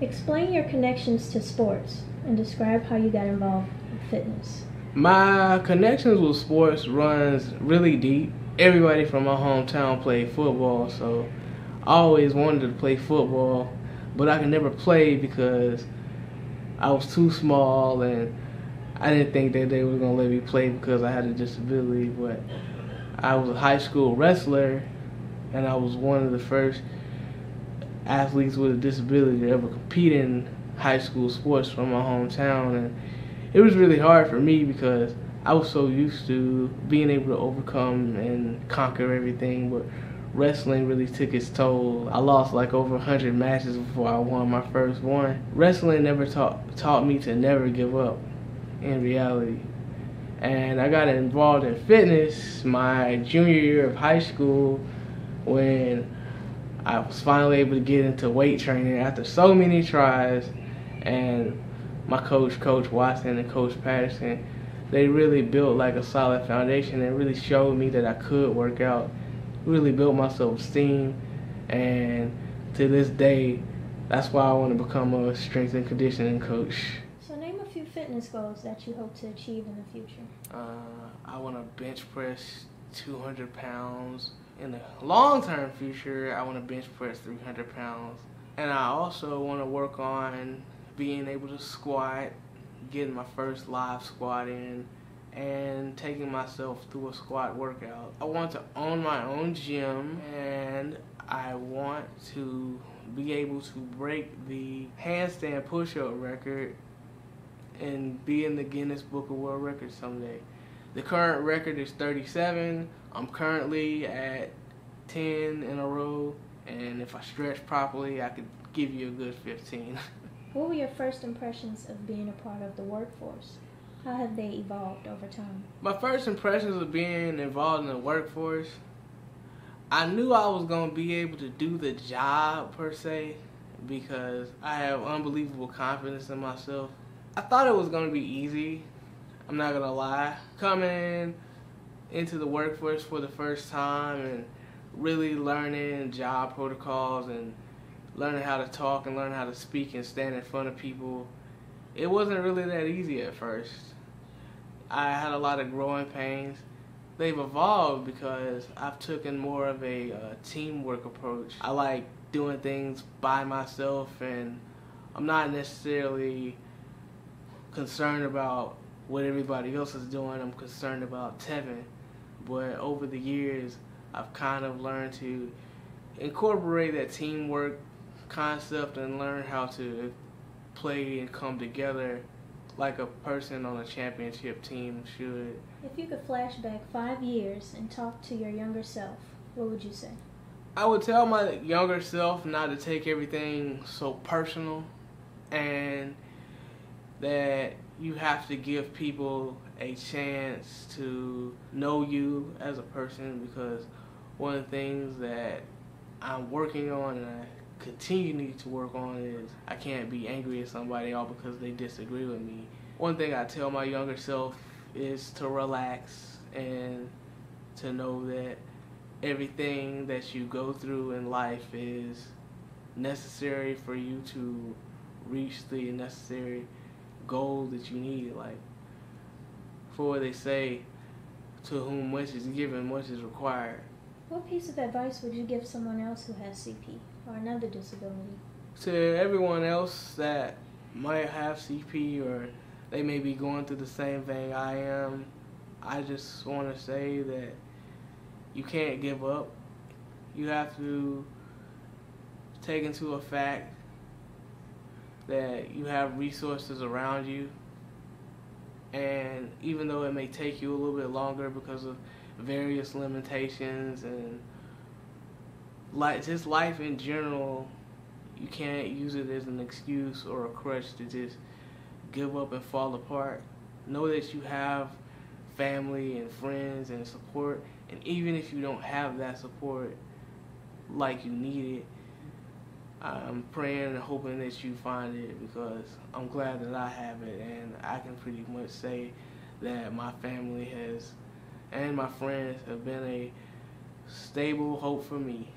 Explain your connections to sports and describe how you got involved with fitness. My connections with sports runs really deep. Everybody from my hometown played football, so I always wanted to play football, but I could never play because I was too small and I didn't think that they were going to let me play because I had a disability. But I was a high school wrestler and I was one of the first athletes with a disability to ever compete in high school sports from my hometown, and it was really hard for me because I was so used to being able to overcome and conquer everything, but wrestling really took its toll. I lost like over 100 matches before I won my first one. Wrestling never taught me to never give up in reality. And I got involved in fitness my junior year of high school when I was finally able to get into weight training after so many tries. And my Coach Watson and Coach Patterson, they really built like a solid foundation and really showed me that I could work out. Really built my self-esteem, and to this day, that's why I want to become a strength and conditioning coach. So name a few fitness goals that you hope to achieve in the future. I want to bench press 200 pounds. In the long-term future, I want to bench press 300 pounds. And I also want to work on being able to squat, getting my first live squat in, and taking myself through a squat workout. I want to own my own gym, and I want to be able to break the handstand push-up record and be in the Guinness Book of World Records someday. The current record is 37. I'm currently at 10 in a row, and if I stretch properly, I could give you a good 15. What were your first impressions of being a part of the workforce? How have they evolved over time? My first impressions of being involved in the workforce, I knew I was going to be able to do the job per se because I have unbelievable confidence in myself. I thought it was going to be easy, I'm not going to lie. Coming into the workforce for the first time and really learning job protocols and learning how to talk and learn how to speak and stand in front of people, it wasn't really that easy at first. I had a lot of growing pains. They've evolved because I've taken more of a teamwork approach. I like doing things by myself, and I'm not necessarily concerned about what everybody else is doing. I'm concerned about Tevin. But over the years, I've kind of learned to incorporate that teamwork concept and learn how to play and come together like a person on a championship team should. If you could flash back 5 years and talk to your younger self, what would you say? I would tell my younger self not to take everything so personal, and that you have to give people a chance to know you as a person, because one of the things that I'm working on and I continue to work on is I can't be angry at somebody all because they disagree with me. One thing I tell my younger self is to relax and to know that everything that you go through in life is necessary for you to reach the necessary goal that you need. Like, for what they say, to whom much is given, much is required. What piece of advice would you give someone else who has CP or another disability? To everyone else that might have CP or they may be going through the same thing I am, I just want to say that you can't give up. You have to take into effect that you have resources around you, and even though it may take you a little bit longer because of various limitations and just life in general, you can't use it as an excuse or a crutch to just give up and fall apart. Know that you have family and friends and support, and even if you don't have that support like you need it, I'm praying and hoping that you find it, because I'm glad that I have it, and I can pretty much say that my family has and my friends have been a stable hope for me.